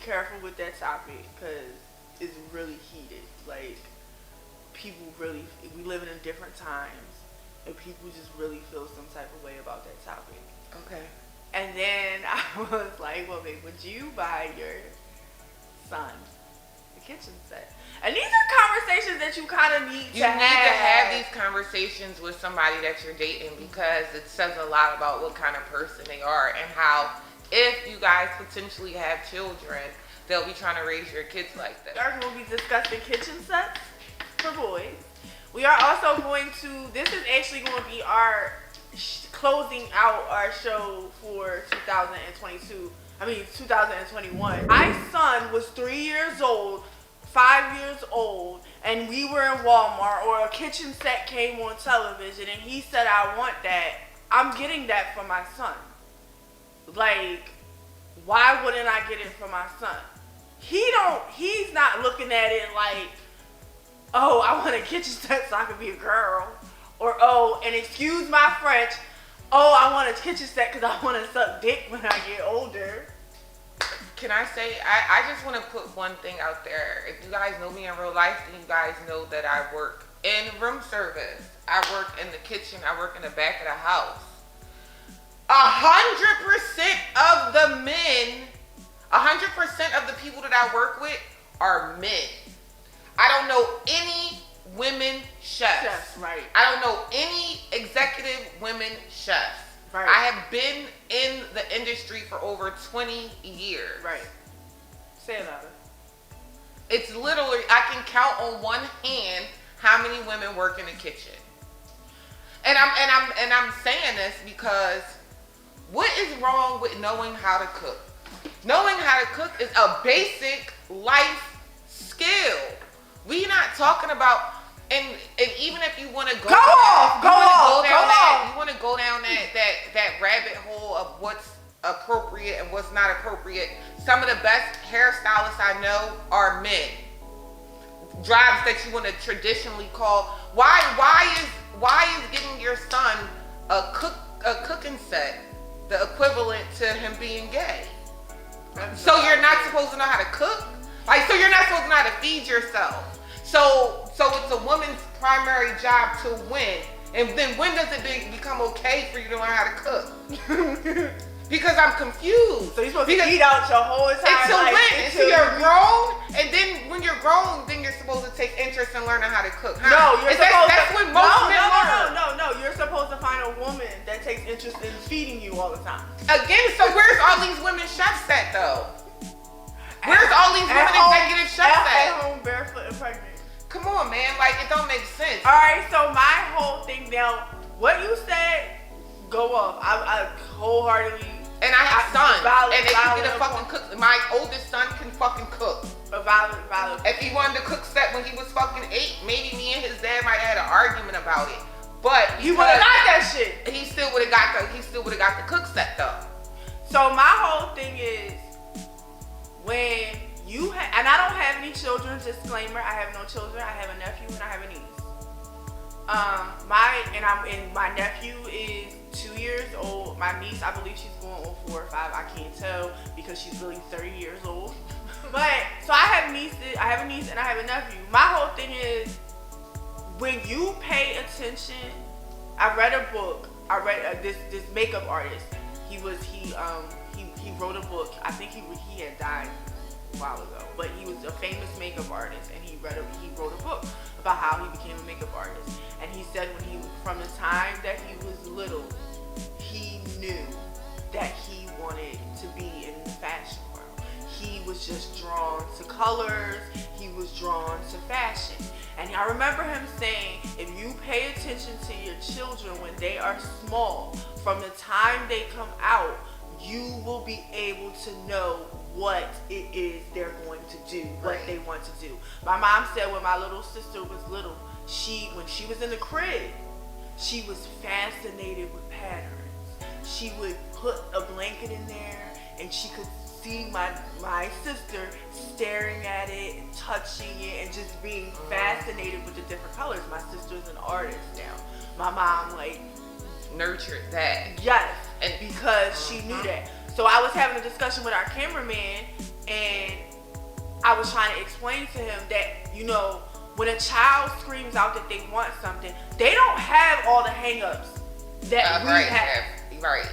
careful with that topic because it's really heated. Like, people really, we live in different times, and people just really feel some type of way about that topic. Okay. And then I was like, well, babe, would you buy your son a kitchen set? And these are conversations that you kind of need to have. You need to have these conversations with somebody that you're dating because it says a lot about what kind of person they are and how, if you guys potentially have children, they'll be trying to raise your kids like that. We'll be discussing kitchen sets for boys. We are also going to, this is actually going to be our closing out our show for 2021. My son was 3 years old, 5 years old, and we were in Walmart, or a kitchen set came on television, and he said, I want that. I'm getting that for my son. Like, why wouldn't I get it for my son? He's not looking at it like, oh, I want a kitchen set so I can be a girl. Or, oh, and excuse my French, oh, I want a kitchen set because I want to suck dick when I get older. Can I say, I just want to put one thing out there. If you guys know me in real life, then you guys know that I work in room service. I work in the kitchen. I work in the back of the house. 100% of the men, 100% of the people that I work with are men. I don't know any women chefs. Right. I don't know any executive women chefs. Right. I have been in the industry for over 20 years. Right. Say it louder. It's literally, I can count on one hand how many women work in the kitchen. And I'm saying this because what is wrong with knowing how to cook? Knowing how to cook is a basic life skill. We're not talking about, and even if you want to go off, you want to go down that rabbit hole of what's appropriate and what's not appropriate. Some of the best hairstylists I know are men. Jobs that you want to traditionally call. Why is getting your son a cooking set the equivalent to him being gay? So you're not supposed to know how to cook? Like, so you're not supposed to know how to feed yourself. So it's a woman's primary job to win. And then when does it become okay for you to learn how to cook? Because I'm confused. So you're supposed to eat out your whole entire life until you're grown, and then when you're grown, then you're supposed to take interest in learning how to cook. Huh? No, that's when most men learn. No. You're supposed to find a woman that takes interest in feeding you all the time. Again, so where's all these women chefs at though? Where's all these women executive chefs at? At home, barefoot and pregnant. Come on, man. Like, it don't make sense. All right, so my whole thing now, what you said, go off. I wholeheartedly. And I have sons, and they can get a fucking point. cook. My oldest son can fucking cook. A valid. If he wanted to cook set when he was fucking 8, maybe me and his dad might have had an argument about it. But he would have got that shit. He still would have got the cook set though. So my whole thing is, when you and I don't have any children, disclaimer, I have no children. I have a nephew and I have a niece. My nephew is 2 years old. My niece, I believe she's going on 4 or 5. I can't tell because she's really 30 years old. But so I have a niece and I have a nephew. My whole thing is, when you pay attention, I read a book. I read this makeup artist. He wrote a book. I think he had died a while ago, but he was a famous makeup artist, and he wrote a book about how he became a makeup artist. And he said from the time that he was little, he knew that he wanted to be in the fashion world. He was just drawn to colors. He was drawn to fashion. And I remember him saying, if you pay attention to your children when they are small, from the time they come out, you will be able to know what it is they're going to do, what they want to do. My mom said when my little sister was little, when she was in the crib, she was fascinated with patterns. She would put a blanket in there and she could see my sister staring at it and touching it and just being fascinated with the different colors. My sister's an artist now. My mom nurtured that. Yes, and because she knew that. So I was having a discussion with our cameraman and I was trying to explain to him that, you know, when a child screams out that they want something, they don't have all the hang-ups that we have. Right.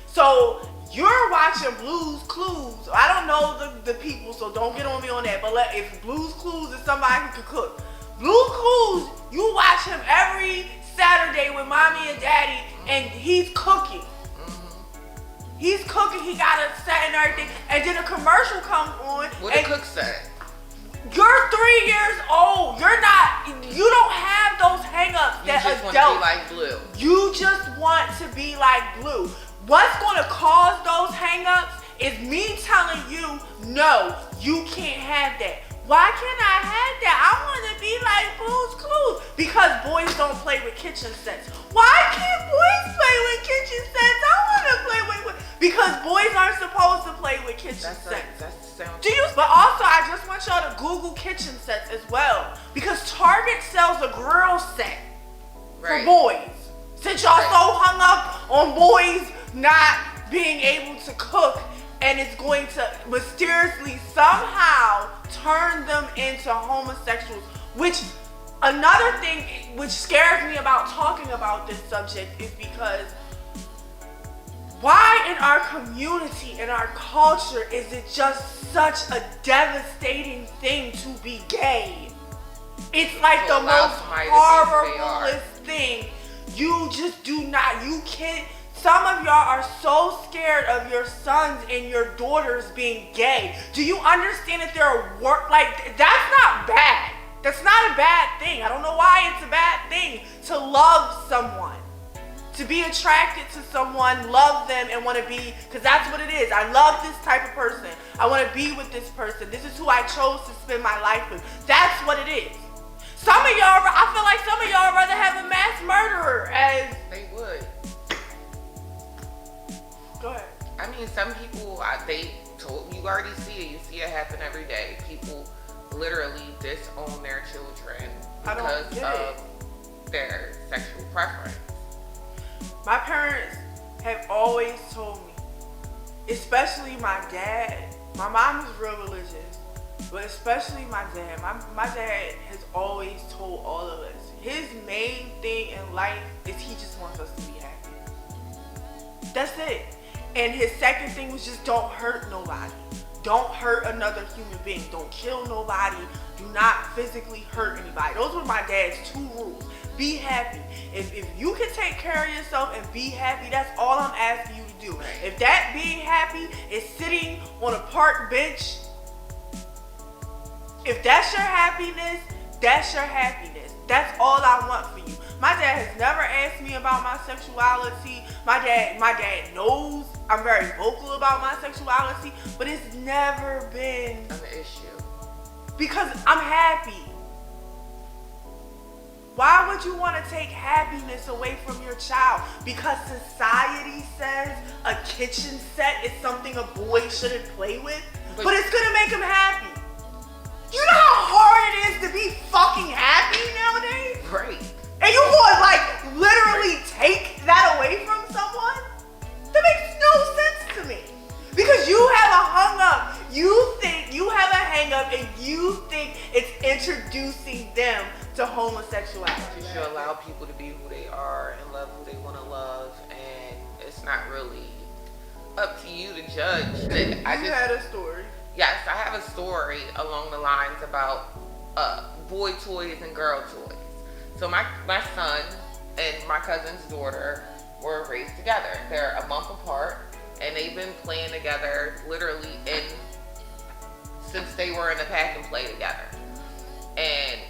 So you're watching Blue's Clues. I don't know the people, so don't get on me on that. But if Blue's Clues is somebody who can cook, Blue's Clues, you watch him every Saturday with mommy and daddy, and he's cooking. He's cooking. He got a set and everything, and then a commercial comes on. What the cook set? You're 3 years old. You don't have those hang-ups that adults. You just want to be like Blue. You just want to be like Blue. What's going to cause those hang-ups is me telling you, no, you can't have that. Why can't I have that? I want to be like Blue's Clues. Because boys don't play with kitchen sets. Why can't boys play with kitchen sets? I want to play with because boys aren't supposed to play with kitchen sets. But also, I just want y'all to Google kitchen sets as well. Because Target sells a grill set for boys. Since y'all so hung up on boys not being able to cook, and it's going to mysteriously somehow turn them into homosexuals, which another thing which scares me about talking about this subject is because why in our community, in our culture, is it just such a devastating thing to be gay? It's like the most horriblest thing. You just do not, you can't. Some of y'all are so scared of your sons and your daughters being gay. Do you understand that there are that's not bad. That's not a bad thing. I don't know why it's a bad thing to love someone. To be attracted to someone, love them, and want to be, because that's what it is. I love this type of person. I want to be with this person. This is who I chose to spend my life with. That's what it is. Some of y'all, I feel like some of y'all rather have a mass murderer as... They would. Go ahead. I mean, some people, you already see it. You see it happen every day. People literally disown their children because of their sexual preference. My parents have always told me, especially my dad. My mom is real religious, but especially my dad. My dad has always told all of us, his main thing in life is he just wants us to be happy. That's it. And his second thing was just don't hurt nobody. Don't hurt another human being. Don't kill nobody. Do not physically hurt anybody. Those were my dad's 2 rules. Be happy. If you can take care of yourself and be happy, that's all I'm asking you to do. If that being happy is sitting on a park bench, if that's your happiness, that's your happiness. That's all I want for you. My dad has never asked me about my sexuality. My dad knows I'm very vocal about my sexuality, but it's never been an issue. Because I'm happy. Why would you want to take happiness away from your child? Because society says a kitchen set is something a boy shouldn't play with, but it's gonna make him happy. You know how hard it is to be fucking happy nowadays? Right. And you would literally take that away from someone? That makes no sense to me. Because you have a hung up. You think you have a hang up and you think it's introducing them to homosexuality. You should allow people to be who they are and love who they want to love, and it's not really up to you to judge. You had a story. Yes, I have a story along the lines about boy toys and girl toys. So my son and my cousin's daughter were raised together. They're a month apart, and they've been playing together literally since they were in the pack and play together. And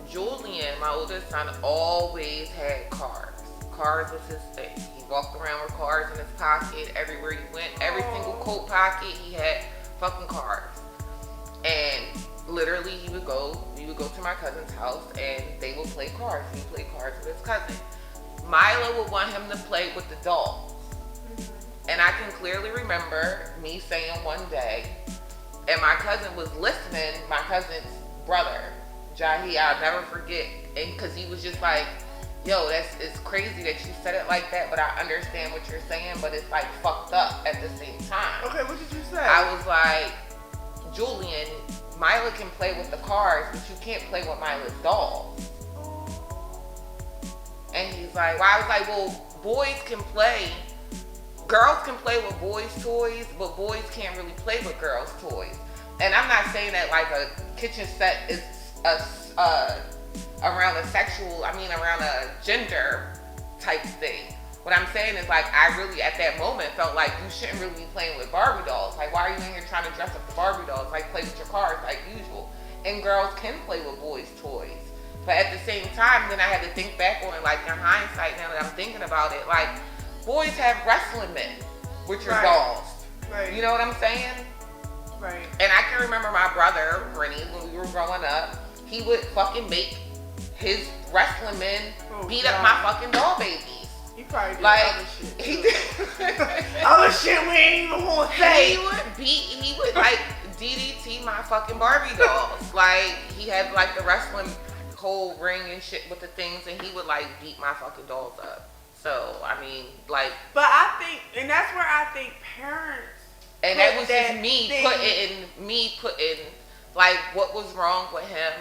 Julian, my oldest son, always had cars. Cars was his thing. He walked around with cars in his pocket everywhere he went. Every single coat pocket, he had fucking cars. And literally, we would go to my cousin's house and they would play cards. He would play cards with his cousin. Milo would want him to play with the dolls. And I can clearly remember me saying one day, and my cousin was listening, my cousin's brother, Jahi, I'll never forget, and because he was just like, yo, it's crazy that you said it like that, but I understand what you're saying, but it's like fucked up at the same time. Okay, what did you say? I was like, Julian, Mila can play with the cars, but you can't play with Mila's dolls. And he's like, well, I was like, well, girls can play with boys' toys, but boys can't really play with girls' toys. And I'm not saying that like a kitchen set is around a gender type thing. What I'm saying is like, I really at that moment felt like you shouldn't really be playing with Barbie dolls. Like, why are you in here trying to dress up the Barbie dolls? Like, play with your cars like usual. And girls can play with boys' toys. But at the same time, then I had to think back on it, like in hindsight, now that I'm thinking about it, like boys have wrestling men with your dolls. Right. You know what I'm saying? Right. And I can remember my brother, Rennie, when we were growing up, he would fucking make his wrestling men beat up my fucking doll babies. He probably did like, other shit. He did other shit we ain't even gonna say. He would like DDT my fucking Barbie dolls. Like, he had like the wrestling whole ring and shit with the things, and he would like beat my fucking dolls up. So, I mean, like. But I think, and that's where I think parents. And that was just me putting like what was wrong with him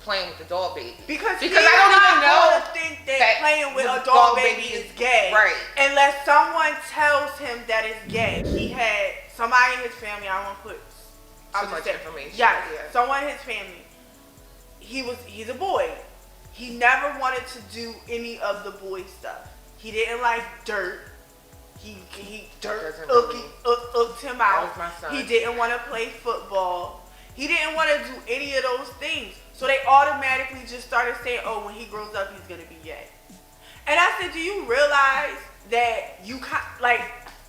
playing with the doll baby. Because I don't even know to think that playing with a doll baby is gay. Right. Unless someone tells him that it's gay. He had somebody in his family, I won't put too much information. Yes, yeah. Someone in his family. He's a boy. He never wanted to do any of the boy stuff. He didn't like dirt. Dirt hooked him out. He didn't want to play football. He didn't want to do any of those things. So they automatically just started saying, oh, when he grows up, he's going to be gay. And I said, do you realize that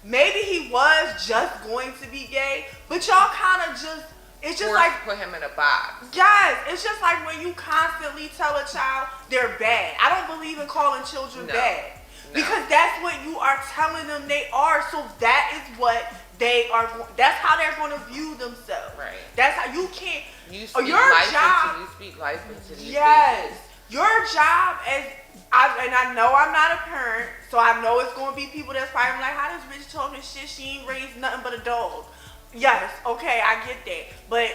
maybe he was just going to be gay, but y'all kind of just, it's just like put him in a box. Guys, it's just like when you constantly tell a child they're bad. I don't believe in calling children bad. No. Because that's what you are telling them they are. So that is what they are. That's how they're going to view themselves. Right. That's how you can't. You speak you speak life into these Yes. Your job I know I'm not a parent, so I know it's going to be people that's probably like, how does bitch talking shit? She ain't raised nothing but a dog. Yes. Okay, I get that. But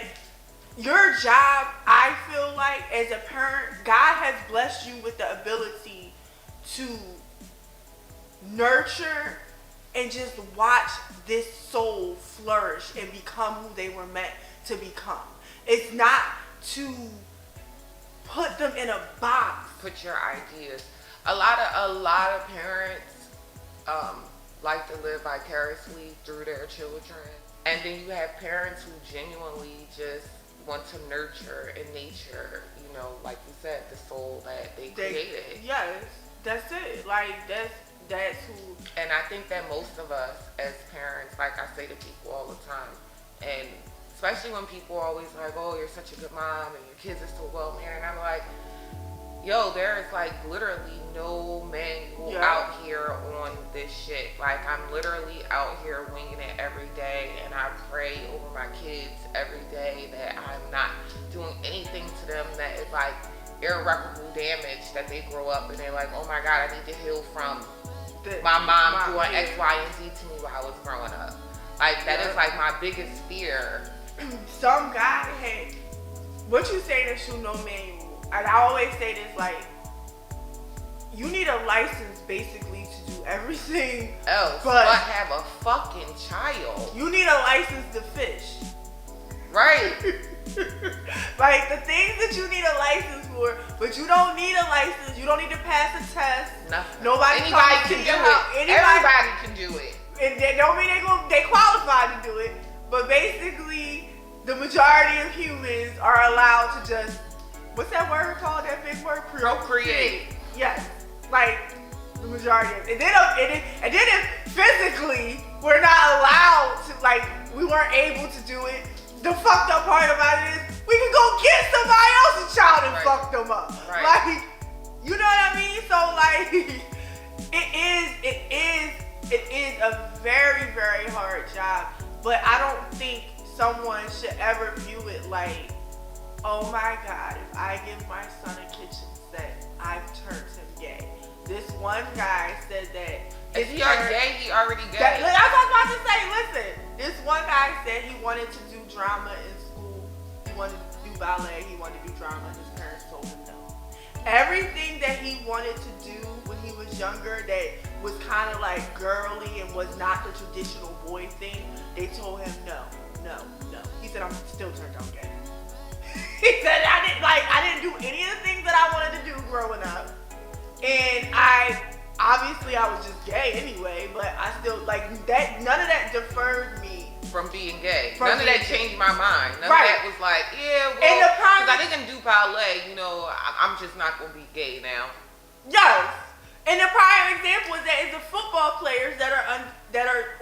your job, I feel like, as a parent, God has blessed you with the ability to nurture and just watch this soul flourish and become who they were meant to become. It's not to put them in a box. Put your ideas. A lot of parents like to live vicariously through their children, and then you have parents who genuinely just want to nurture in nature. You know, like you said, the soul that they created. Yes, that's it. Like that's who. And I think that most of us as parents, like I say to people all the time, and especially when people are always like, oh, you're such a good mom and your kids are so well mannered, and I'm like, yo, there is like literally no manual out here on this shit. Like, I'm literally out here winging it every day, and I pray over my kids every day that I'm not doing anything to them that is like irreparable damage, that they grow up and they're like, oh my God, I need to heal from my mom doing X, Y, and Z to me while I was growing up. Like, that is like my biggest fear. Some guy had, what you say that you know manual, and I always say this, like, you need a license basically to do everything else but have a fucking child. You need a license to fish. Right. Like, the things that you need a license for, but you don't need a license. You don't need to pass a test. Nothing. Anybody can do it. Everybody can do it. And they don't mean they qualified to do it, but basically the majority of humans are allowed to just, what's that word called? That big word? Procreate. Yes. Like, the majority of it. And then if physically we're not allowed to, like, we weren't able to do it, the fucked up part about it is we can go get somebody else's child and fuck them up. Right. Like, you know what I mean? So, like, it is a very, very hard job, but I don't think someone should ever view it like, oh my God, if I give my son a kitchen set, I've turned him gay. This one guy said that if he are gay, he already gay. That's what I was about to say. Listen, this one guy said he wanted to do drama in He wanted to do ballet. He wanted to do drama. His parents told him no. Everything that he wanted to do when he was younger that was kind of like girly and was not the traditional boy thing, they told him no. He said, I'm still turned out gay. He said, I didn't do any of the things that I wanted to do growing up. And obviously I was just gay anyway, but I still, like, that, none of that deferred me from being gay. None of that changed my mind. None of that was like, yeah, well, and because I didn't do ballet, you know, I'm just not going to be gay now. Yes. And the prime example is that it's the football players that are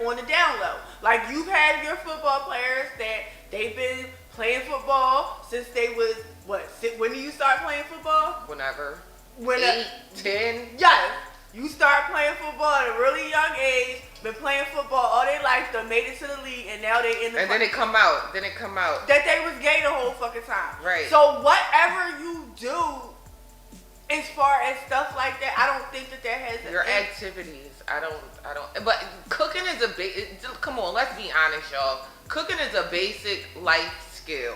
on the down low. Like, you've had your football players that they've been playing football since they was, when do you start playing football? Whenever. 8, 10. Yes. You start playing football at a really young age, been playing football all their life, they made it to the league, and now they in the And then it come out. that they was gay the whole fucking time. Right. So whatever you do, as far as stuff like that, I don't think that has your activities. I don't. But cooking is come on, let's be honest, y'all. Cooking is a basic life skill.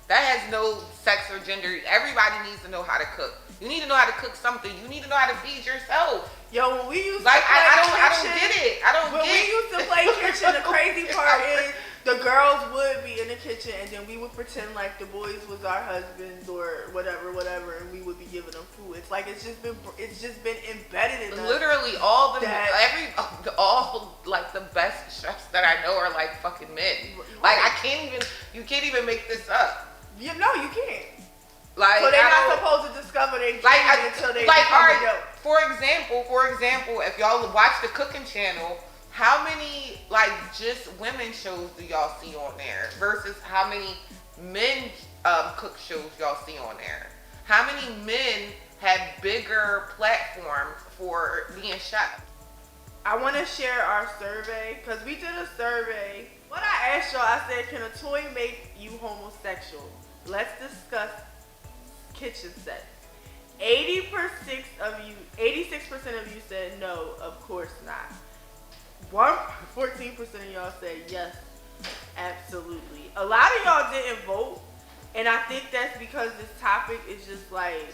That has no sex or gender. Everybody needs to know how to cook. You need to know how to cook something. You need to know how to feed yourself. Yo, when we used like, to play I kitchen, don't get it. I don't when get it. we used to play kitchen, the crazy part is the girls would be in the kitchen and then we would pretend like the boys was our husbands or whatever, and we would be giving them food. It's like it's just been embedded in us. Literally all the like the best chefs that I know are like fucking men. Like you can't even make this up. You can't. Like, so they're not supposed to discover their dreams until they like, become all right, adult. For example, if y'all watch the cooking channel, how many like just women shows do y'all see on there versus how many men cook shows y'all see on there? How many men have bigger platforms for being chefs? I want to share our survey because we did a survey. What I asked y'all, I said, can a toy make you homosexual? Let's discuss kitchen sets. 86% of you said no, of course not. 14% of y'all said yes, absolutely. A lot of y'all didn't vote, and I think that's because this topic is just like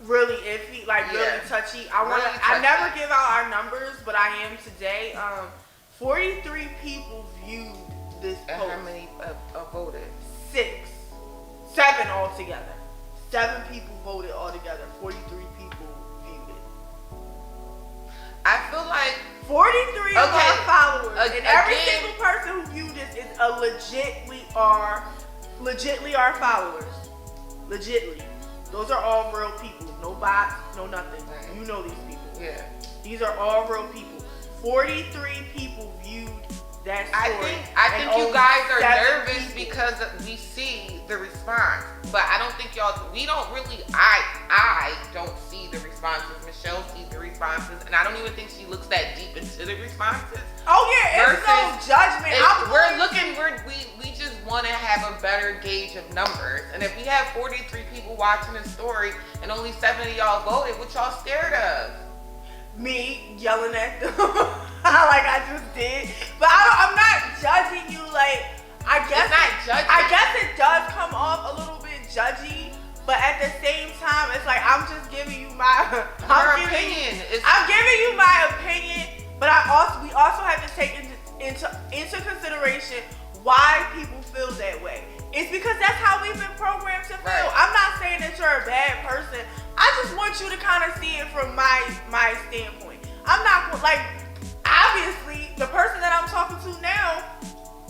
really iffy, like really touchy. I never give out our numbers, but I am today. 43 people viewed this post. And how many voted? 7 altogether. 7 people voted altogether. 43 people viewed it. I feel like 43 of our followers, and every again, single person who viewed this is a legitly our followers. Legitly. Those are all real people. No bots, no nothing. Right. You know these people. Yeah. These are all real people. 43 people viewed that story. I think you guys are nervous because we see the response. But I don't think we don't really, I don't see the responses. Michelle sees the responses, and I don't even think she looks that deep into the responses. Oh yeah, it's no judgment. We just want to have a better gauge of numbers. And if we have 43 people watching this story and only 7 of y'all voted, what y'all scared of? Me yelling at them like I just did. But I'm not judging you. Like, I guess it's not judging. I guess it does come off a little bit judgy, but at the same time, it's like I'm just giving you my opinion. I'm giving you my opinion, but we also have to take into consideration why people feel that way. It's because that's how we've been programmed to feel. Right. I'm not saying that you're a bad person. I just want you to kind of see it from my standpoint. I'm not like, obviously, the person that I'm talking to now,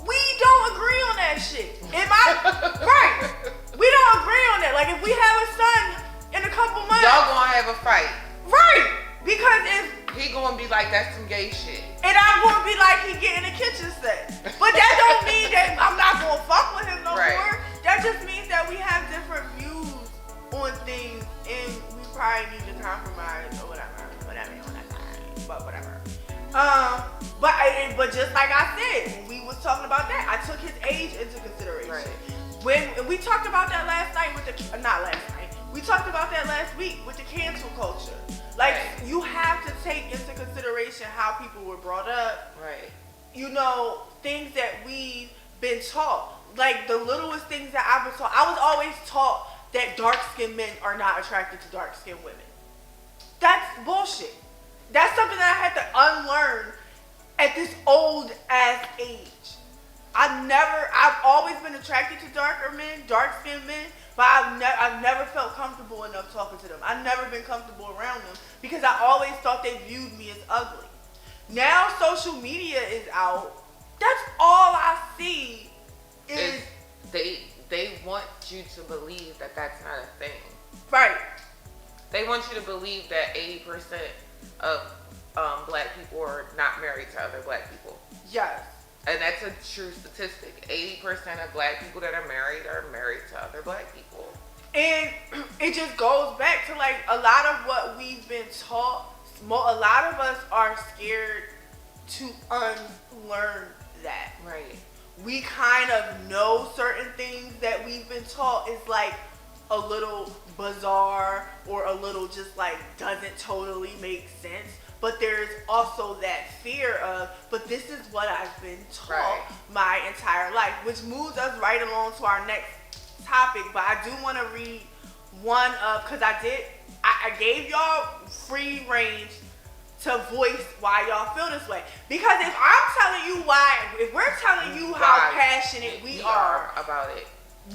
we don't agree on that shit. Right? We don't agree on that. Like, if we have a son in a couple months, y'all gonna have a fight, right? Because if he gonna be like, that's some gay shit, and I'm gonna be like, he getting a kitchen set. But that don't mean that I'm not gonna fuck with him no more. That just means that we have different views on things, and we probably need to compromise or whatever. But whatever. But just like I said, when we was talking about that, I took his age into consideration. Right. When we talked about that last night we talked about that last week with the cancel culture. Like, you have to take into consideration how people were brought up. Right. You know, things that we've been taught. Like the littlest things that I've been taught. I was always taught that dark-skinned men are not attracted to dark-skinned women. That's bullshit. That's something that I had to unlearn at this old ass age. I've always been attracted to dark-skinned men, but I've never felt comfortable enough talking to them. I've never been comfortable around them because I always thought they viewed me as ugly. Now social media is out. That's all I see is they want you to believe that that's not a thing. Right. They want you to believe that 80% of black people are not married to other black people. Yes. And that's a true statistic. 80% of black people that are married to other black people. And it just goes back to like a lot of what we've been taught. A lot of us are scared to unlearn that. Right. We kind of know certain things that we've been taught is like a little bizarre or a little just like doesn't totally make sense. But there's also that fear of, but this is what I've been taught my entire life, which moves us right along to our next topic. But I do want to read one of, because I gave y'all free range to voice why y'all feel this way. Because if I'm telling you why, if we're telling you how passionate we are about it,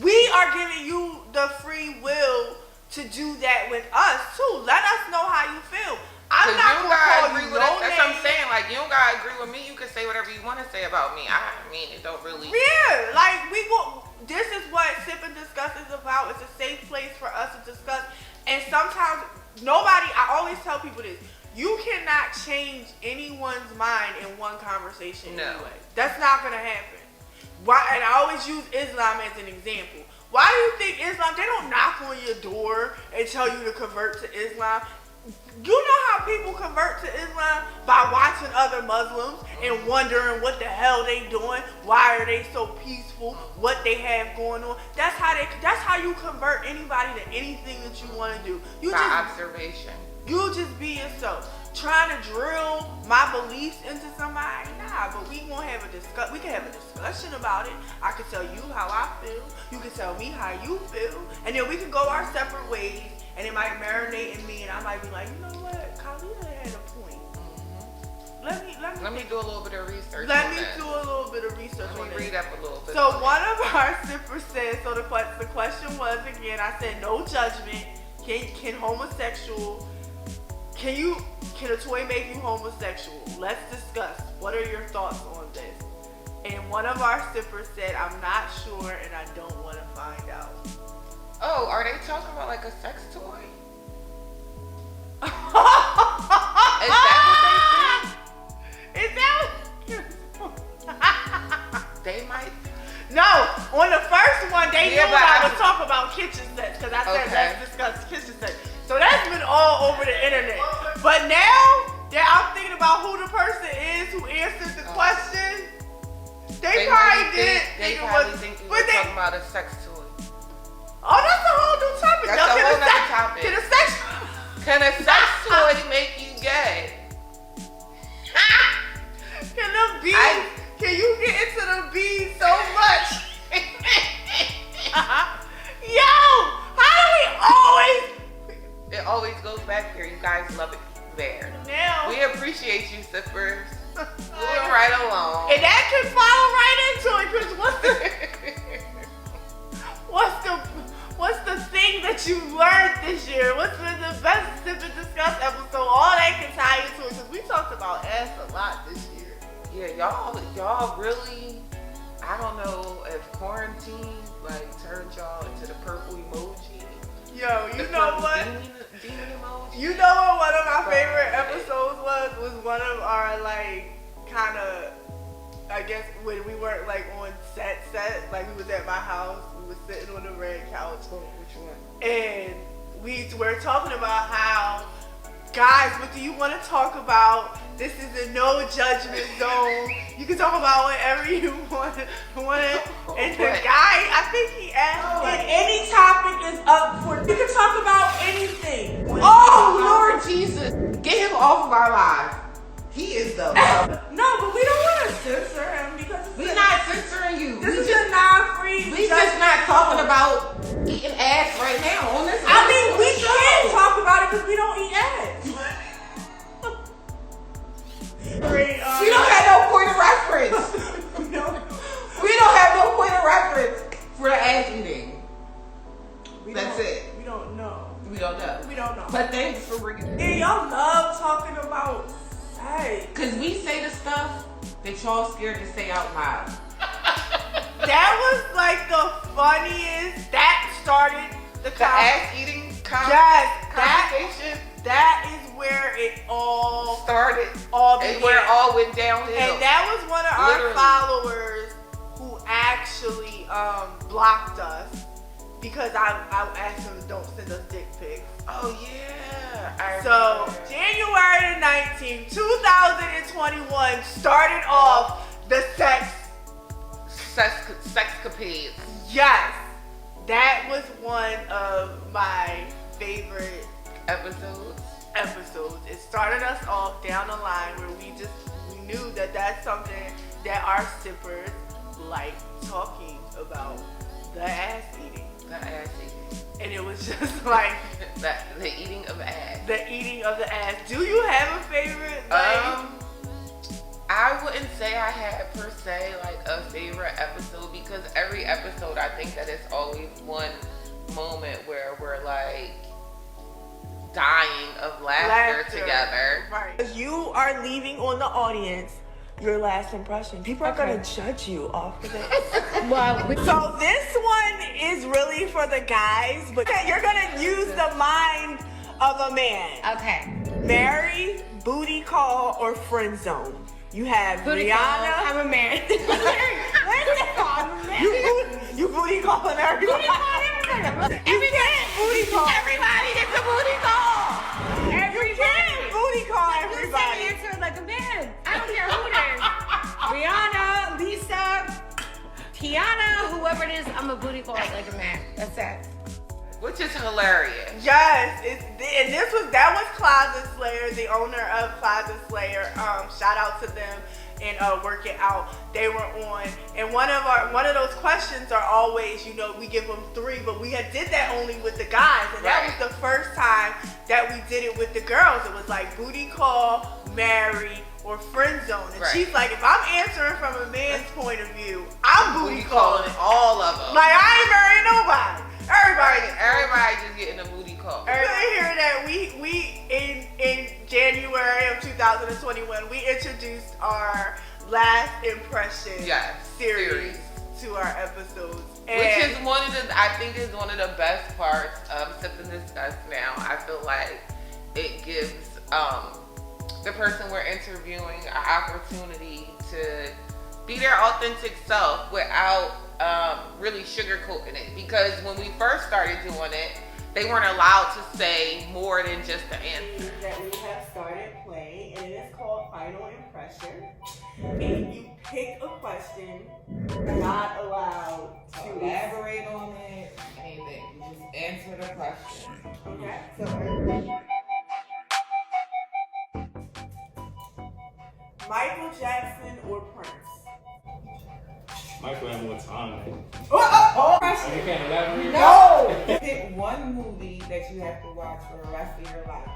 we are giving you the free will to do that with us too. Let us know how you feel. I'm not gonna call you no names. That's what I'm saying. Like, you don't gotta agree with me. You can say whatever you want to say about me. I mean, it don't really. Yeah, like this is what Sip and Discuss is about. It's a safe place for us to discuss. And sometimes I always tell people this. You cannot change anyone's mind in one conversation anyway. That's not gonna happen. Why? And I always use Islam as an example. Why do you think Islam? They don't knock on your door and tell you to convert to Islam. You know how people convert to Islam? By watching other Muslims and wondering what the hell they doing, why are they so peaceful, what they have going on. That's how you convert anybody to anything that you want to do. Observation. You just be yourself. Trying to drill my beliefs into somebody, nah. But we can have a discussion about it. I can tell you how I feel. You can tell me how you feel, and then we can go our separate ways. And it might marinate in me, and I might be like, you know what, Khalida had a point. Mm-hmm. Let me do a little bit of research. Let me do a little bit of research. Let me read up a little bit. So one of our sippers said. So the question was again. I said no judgment. Can homosexual? Can a toy make you homosexual? Let's discuss. What are your thoughts on this? And one of our sippers said, I'm not sure, and I don't want to find out. Oh, are they talking about like a sex toy? Is that what they think? Is that what they might? No, on the first one, they knew I would talk about kitchen sets because I said let's discuss kitchen sets. So that's been all over the internet. But now that I'm thinking about who the person is who answered the question, they probably did. They probably think we were talking about a sex toy. Oh, that's a whole new topic. That's a whole nother topic. Can a sex toy make you gay? Can you get into the bees so much? Yo, how do we always? It always goes back here. You guys love it there. Now we appreciate you, sippers. Moving right along. And that can follow right into it, because what's the thing that you learned this year? What's been the best Sip and Discuss episode? All that can tie into it, because we talked about ass a lot this year. Yeah, y'all really, I don't know if quarantine like turned y'all into the purple emoji. Yo, you know what? Demon emoji. You know what one of my favorite episodes was one of our like kind of, I guess when we weren't like on set, like we was at my house, we was sitting on the red couch. Which one? And we were talking about how, guys, what do you want to talk about? This is a no judgment zone. You can talk about whatever you want. And the guy, I think he asked, any topic is up for. You can talk about anything. Oh, Lord Jesus, get him off of our lives. He is the. No, but we don't want to censor him because we're not censoring you. We just time. That was like the funniest. That started the ass eating yes, conversation. That is where it all started. Began. Where it all went downhill. And that was one of our followers who actually blocked us because I asked him don't send us dick pics. Oh yeah. So January the 19th, 2021 started off the sexcapades. Yes. That was one of my favorite episodes. It started us off down the line where we knew that that's something that our sippers like talking about, the ass eating. The ass eating. And it was just like the eating of ass. The eating of the ass. Do you have a favorite? I wouldn't say I had per se like a favorite episode because every episode I think that it's always one moment where we're like dying of laughter together. Right. You are leaving on the audience your last impression. People are gonna judge you off of this. Well, so this one is really for the guys, but you're gonna use the mind of a man. Okay. Marry, booty call, or friend zone. You have booty Rihanna. Call. I'm a man. You booty calling everybody. Booty call everybody gets a booty call. Every day. Booty call everybody. You answer like a man. I don't care who it is. Rihanna, Lisa, Tiana, whoever it is, I'm a booty call like a man. That's it. Which is hilarious. Yes, that was Closet Slayer, the owner of Closet Slayer. Shout out to them and Work It Out. They were on, and one of those questions are always, we give them 3, but we did that only with the guys, and that was the first time that we did it with the girls. It was like booty call, marry, or friend zone. And she's like, if I'm answering from a man's point of view, I'm booty calling all of them. Like I ain't marrying nobody. Everybody just getting a booty call. Everybody hear that we in January of 2021 we introduced our last impression series to our episodes. Which is I think is one of the best parts of Sip and Discuss now. I feel like it gives the person we're interviewing an opportunity to be their authentic self without really sugarcoating it, because when we first started doing it, they weren't allowed to say more than just the answer. That we have started playing, and it is called Final Impression. And you pick a question, not allowed to elaborate on it, anything. You just answer the question. Okay. So, Michael Jackson or Prince? Michael had more time. You can't elaborate? No! Pick one movie that you have to watch for the rest of your life.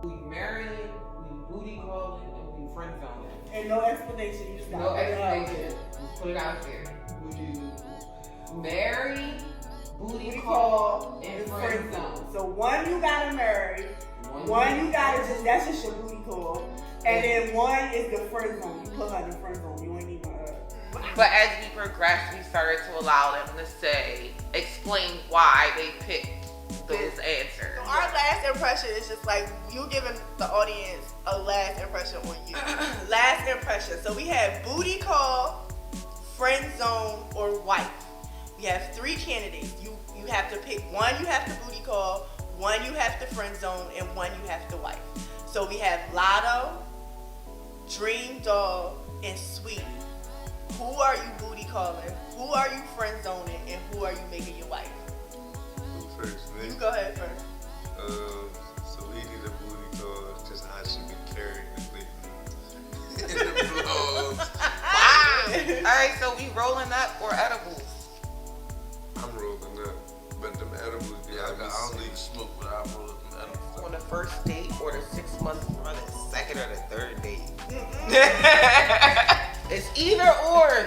We marrying, we booty calling, and we friend zoning. And no explanation, you just got no explanation. Just put it out there. Would you marry, booty call, and friend zone? So one you gotta marry, one you gotta that's just your booty call. And then one is the friend zone. You put her in the friend zone. You ain't even. But as we progressed, we started to allow them to explain why they picked those answers. So our last impression is just like you giving the audience a last impression on you. Last impression. So we have booty call, friend zone, or wife. We have 3 candidates. You have to pick one. You have to booty call. One you have to friend zone, and one you have to wife. So we have Lotto, Dream Doll, and Sweetie. Who are you booty calling? Who are you friend zoning? And who are you making your wife? Who first, me? You go ahead first. Sweetie the booty call, just how she be carrying the in the vlogs. Wow. Alright, so we rolling up or edibles? I'm rolling up, but them edibles be I don't need smoke, but I roll up them edibles. On the first date or the 6 months On the second or the third date. It's either or.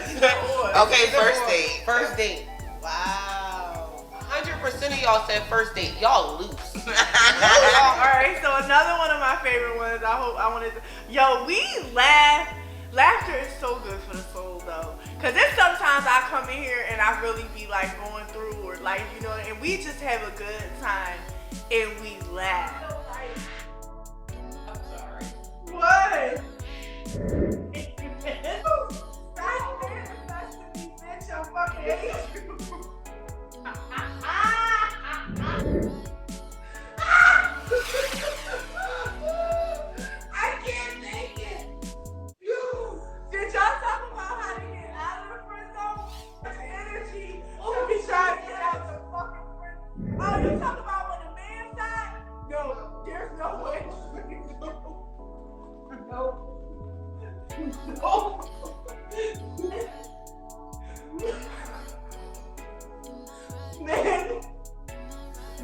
Okay, first date. First date. Wow. 100% of y'all said first date. Y'all loose. All right, so another one of my favorite ones. I wanted to. Yo, we laugh. Laughter is so good for the soul, though. Cause there's sometimes I come in here and I really be like going through or like and we just have a good time and we laugh. I'm sorry. What? Stop manifesting me, bitch. I fucking hate you. I can't take it. Did y'all talk about how to get out of the friend zone? The energy to be trying to get out of the fucking friend. Oh, you talk about when the man died? No, there's no way. No.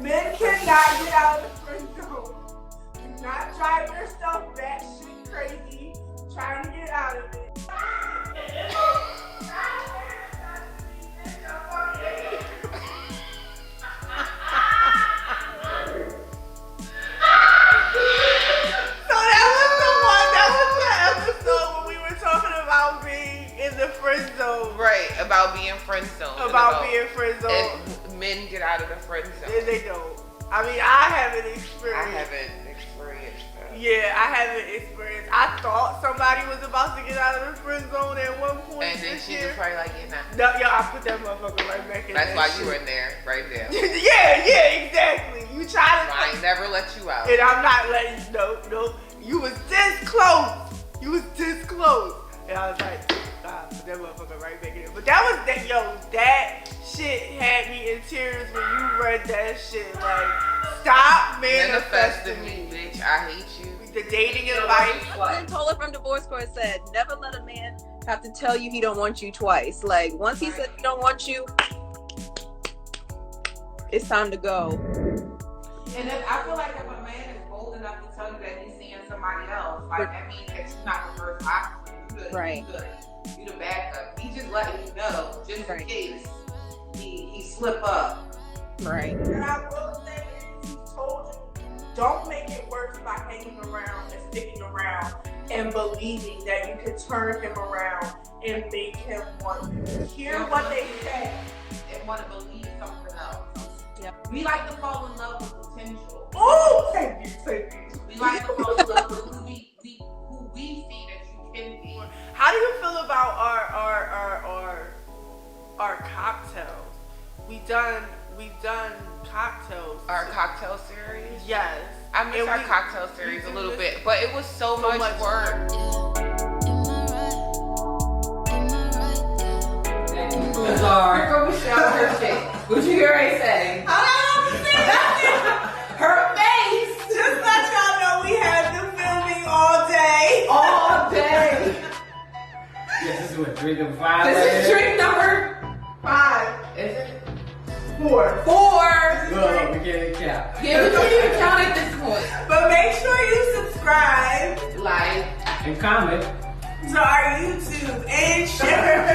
Men cannot get out of the friend zone. Do not drive yourself batshit crazy trying to get out of it. About being friend zone. About being friend zone. And men get out of the friend zone. They don't. I mean, I haven't experienced. I haven't experienced that. Yeah, I haven't experienced. I thought somebody was about to get out of the friend zone at one point. And then she was probably like, yeah, nah. No, yo, I put that motherfucker right back in. That's why shit. you were in there, right there. yeah, exactly. You try to. I ain't never let you out. And I'm not letting you. No. You was this close. You was this close. And I was like, God, put that motherfucker right back in. But that was that, that shit had me in tears when you read that shit. Like, stop manifesting me. Bitch, I hate you. The dating advice. Tola from Divorce Court said, never let a man have to tell you he don't want you twice. Like, once he said he don't want you, it's time to go. And if, I feel like if a man is bold enough to tell you that he's seeing somebody else, like, that means that you're not the first option. Right. You the backup. He just letting you know, just in case he slip up. Right. And I will say, he told you, don't make it worse by hanging around and sticking around and believing that you could turn him around and make him want you. Hear what they say. And want to believe something else. Yep. We like to fall in love with potential. Oh, thank you. We like to fall in love with who we see that you can be. How do you feel about our cocktails? We've done cocktails. Our cocktail series? Yes. I missed our cocktail series a little bit, but it was so much work. What you hear I say? Her face! Just let y'all know we had them filming all day. All day! Yes, this is what drink number 5. This is drink number 5. Is it? 4. 4! No, we can't count. Yeah, we can't even count at this point. But make sure you subscribe Like, And comment. to our YouTube and share.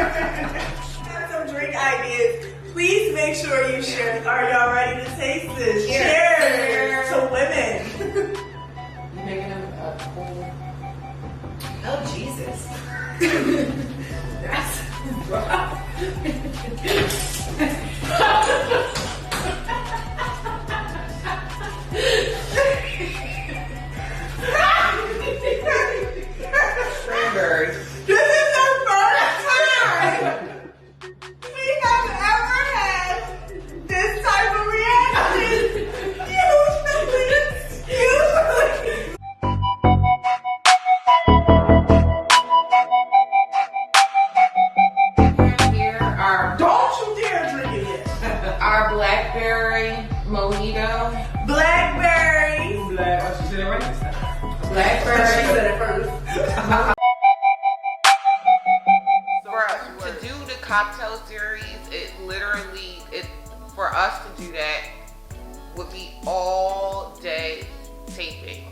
Have some drink ideas. Please make sure you share. Are y'all ready to taste this? Cheers to women. you making a whole... Oh, Jesus. That's rough. Strawberry. This is the first time we have ever had this type of reaction. Usually. Here, our Don't you dare drink it yet. our blackberry mojito. Blackberry. Black. Oh, she said it right this time. She Blackberry. said it first. To do the cocktail series, for us to do that would be all day taping.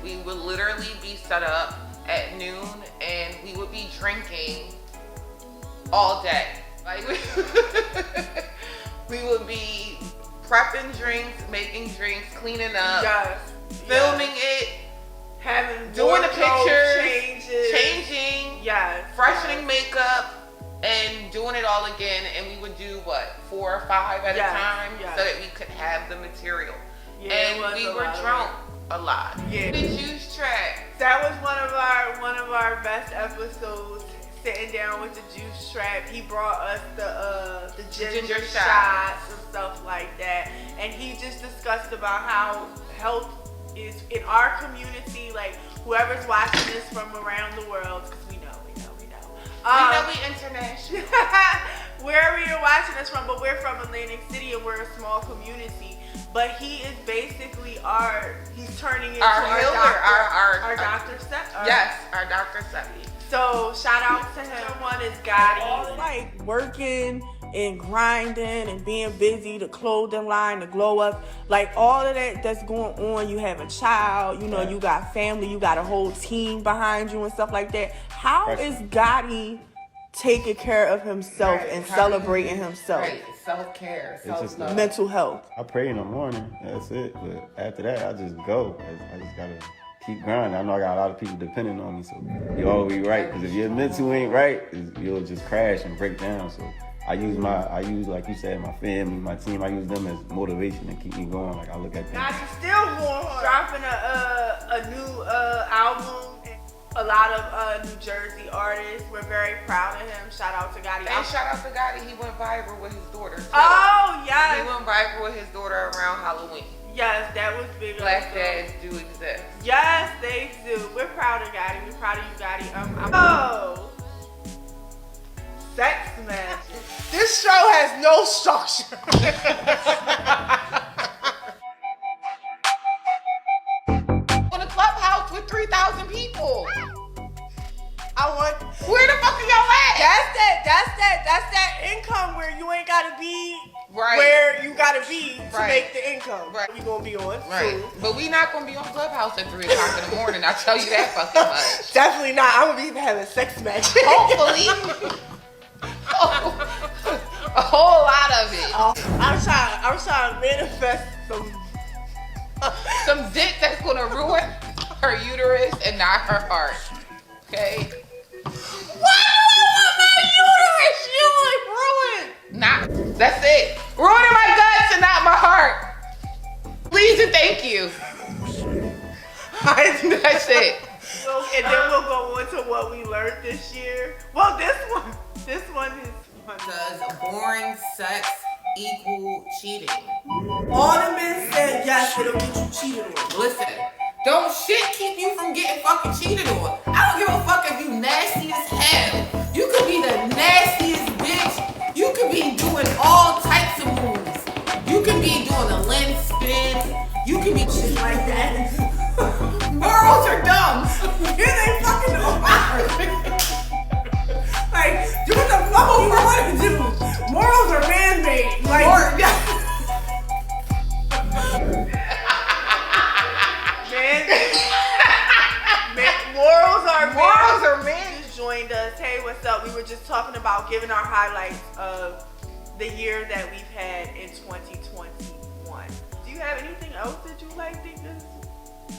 We would literally be set up at noon and we would be drinking all day. Like we would be prepping drinks, making drinks, cleaning up, Yes. filming it, Having doing the wardrobe pictures, changes. changing, Yes. freshening makeup, and doing it all again. And we would do what, 4 or 5 at Yes, a time, yes. so that we could have the material. Yeah, it was and we a were lot of drunk work. a lot. Yeah. The juice track. That was one of our best episodes. Sitting down with the juice trap. He brought us the ginger shots and stuff like that, and he just discussed about how health is in our community. Like whoever's watching this from around the world, because we know. We international. Wherever you're watching us from, but we're from Atlantic City and we're a small community. But he is basically he's turning into Our healer, our Dr. Seppi. Yes, our Dr. Seppi. So shout out to him. One is Gotti. Like working and grinding and being busy, the clothing line, the glow up, like all of that that's going on. You have a child, you know, you got family, you got a whole team behind you and stuff like that. How is Gotti taking care of himself and celebrating himself? Right, self-care, It's just self-love. Mental health. I pray in the morning. That's it. But after that, I just go. I just gotta keep grinding. I know I got a lot of people depending on me, so you always right. Because if your mental ain't right, you'll just crash and break down. So I use like you said, my family, my team. I use them as motivation to keep me going. Like I look at them. Gotti's still going hard. Dropping a new album. A lot of New Jersey artists. We're very proud of him. Shout out to Gotti. And shout out to Gotti, he went viral with his daughter too. Oh yes. He went viral with his daughter around Halloween. Yes, that was big. Black also. dads do exist. Yes, they do. We're proud of Gotti. We're proud of you, Gotti. Sex magic. This show has no structure. On a clubhouse with 3,000 people. Where the fuck are y'all at? That's that income where you ain't gotta be Right. where you gotta be to Right. make the income. Right. We gonna be on Right. soon. But we not gonna be on Clubhouse at 3 o'clock in the morning. I tell you that fucking much. Definitely not. I'm gonna be having sex magic. Hopefully. A whole lot of it. I'm trying to manifest Some dick that's gonna ruin her uterus and not her heart. Okay? Why do I want my uterus? You like ruined. Not, that's it. Ruining my guts and not my heart. Please and thank you. That's it. And then we'll go on to what we learned this year. Well, this one is fun. Does boring sex equal cheating? All the men said yes, it'll get you cheated on. Listen, don't shit keep you from getting fucking cheated on. I don't give a fuck if you nasty as hell. You could be the nastiest bitch. You could be doing all types of moves. You could be doing a lens spin. You could be shit like that. Morals are dumb. Yeah, they fucking are. Like, do what the fuck you want to do. Morals are man-made. Like, morals are man. Just joined us. Hey, what's up? We were just talking about giving our highlights of the year that we've had in 2021. Do you have anything else that you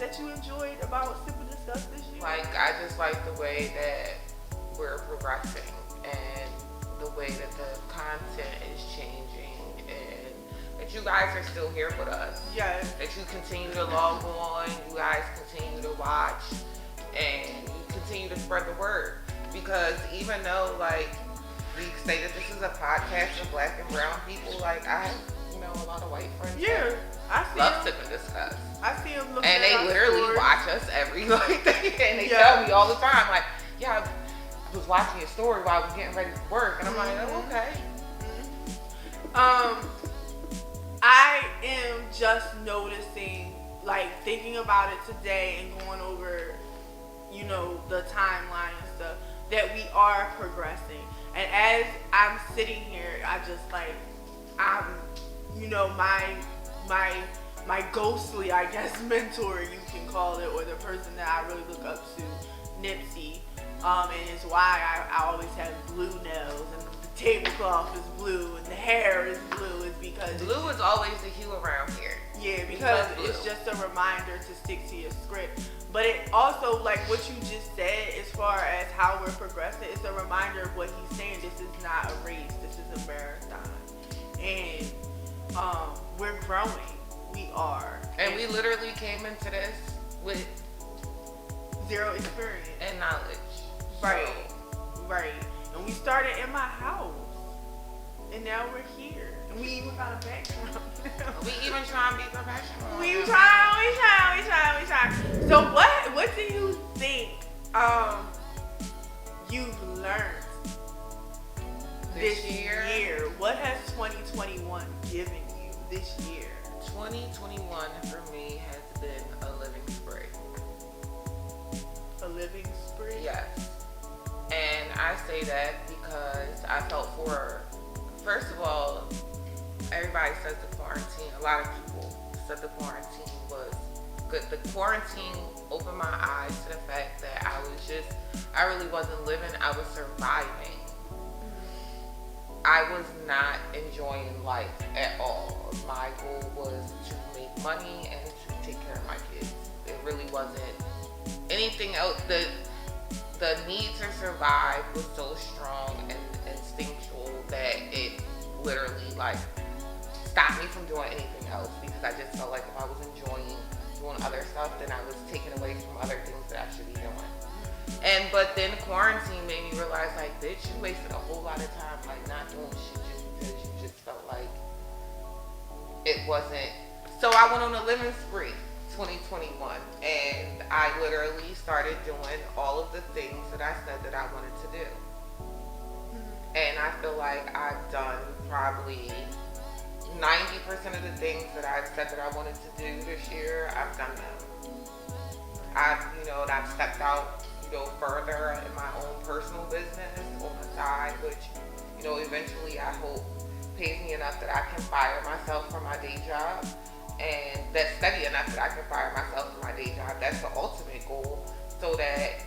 that you enjoyed about Sip and Discuss this year? Like, I just like the way that we're progressing and the way that the content is changing and that you guys are still here with us. Yes. That you continue to log on, you guys continue to watch, and you continue to spread the word. Because even though, like, we say that this is a podcast for Black and brown people, like, I have, a lot of white friends. Yeah, I see love them. Sip and Discuss. I see them looking And at they our literally stories. watch us every day, and they Yeah. tell me all the time, like, yeah, I was watching your story while I was getting ready for work, and I'm like, oh, okay. I am just noticing, like, thinking about it today and going over, the timeline and stuff, that we are progressing. And as I'm sitting here, I just I'm, my ghostly, I guess, mentor, you can call it, or the person that I really look up to, Nipsey, and it's why I always have blue nails and the tablecloth is blue and the hair is blue is because Blue is always the hue around here. yeah, because love blue. it's just a reminder to stick to your script. But it also, like what you just said, as far as how we're progressing, it's a reminder of what he's saying. This is not a race. This is a marathon, and we're growing. We are, And we literally came into this with zero experience. and knowledge. Right, right. And we started in my house, and now we're here, and we even got a background. We even try and be professional. We try. So what do you think you've learned this year? What has 2021 given you this year? 2021 for me has been a living spree. A living spree? Yes. And I say that because I felt first of all, everybody says the quarantine, a lot of people said the quarantine was good. The quarantine opened my eyes to the fact that I really wasn't living, I was surviving. I was not enjoying life at all. My goal was to make money and to take care of my kids. It really wasn't anything else. The need to survive was so strong and instinctual that it literally like stopped me from doing anything else, because I just felt like if I was enjoying doing other stuff, then I was taken away from other things that I should be doing. But then quarantine made me realize, like, bitch, you wasted a whole lot of time like not doing shit just because you just felt like it wasn't. So I went on a living spree 2021, and I literally started doing all of the things that I said that I wanted to do. And I feel like I've done probably 90% of the things that I've said that I wanted to do this year. I've done them. I've stepped out, further in my own personal business on the side, which, eventually I hope pays me enough that I can fire myself from my day job, and that's steady enough that I can fire myself from my day job. That's the ultimate goal, so that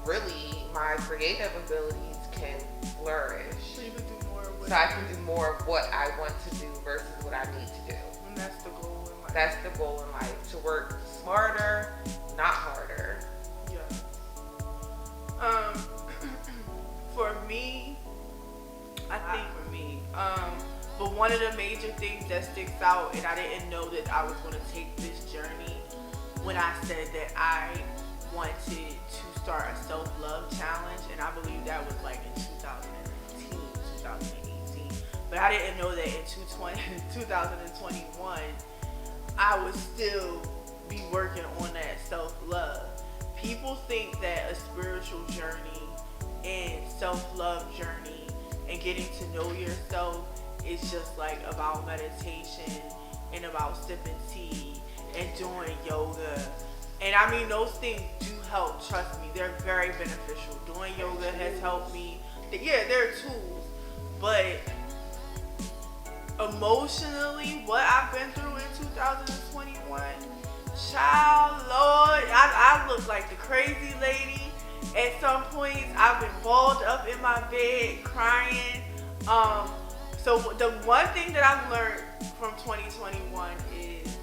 really my creative abilities can flourish. So you can do more of what So I can do more of what I want to do versus what I need to do. and that's the goal in life. That's the goal in life, to work smarter, not harder. Yeah. For me, but one of the major things that sticks out, and I didn't know that I was going to take this journey when I said that I wanted to start a self-love challenge, and I believe that was like in 2019, 2018. But I didn't know that in 2021, I would still be working on that self-love. People think that a spiritual journey and self-love journey and getting to know yourself is just like about meditation and about sipping tea and doing yoga. And I mean, those things do help, trust me. They're very beneficial. Doing yoga has helped me. Yeah, they're tools. But emotionally, what I've been through in 2021, child, Lord, I look like the crazy lady. At some points, I've been balled up in my bed, crying. So the one thing that I've learned from 2021 is,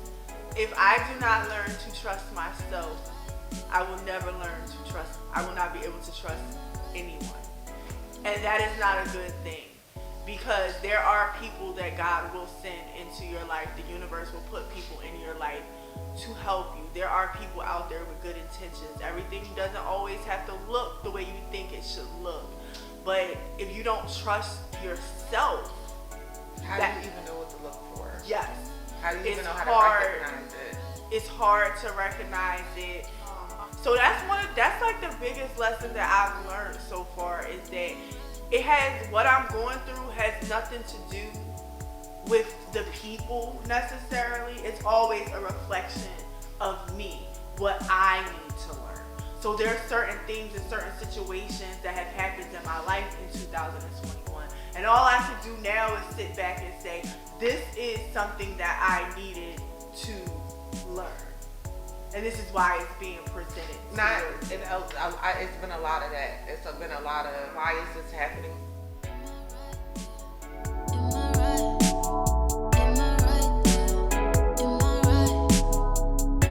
if I do not learn to trust myself, I will never learn to trust. I will not be able to trust anyone, and that is not a good thing. Because there are people that God will send into your life. The universe will put people in your life to help you. There are people out there with good intentions. Everything doesn't always have to look the way you think it should look. But if you don't trust yourself, How do you even know what to look for? yes, How do you even it's know how hard. to recognize it? It's hard to recognize it. So that's like the biggest lesson that I've learned so far, is that what I'm going through has nothing to do with the people necessarily. It's always a reflection of me, what I need to learn. So there are certain things and certain situations that have happened in my life in 2021. And all I have to do now is sit back and say, this is something that I needed to learn. And this is why it's being presented. It's been a lot of that. It's been a lot of, why is this happening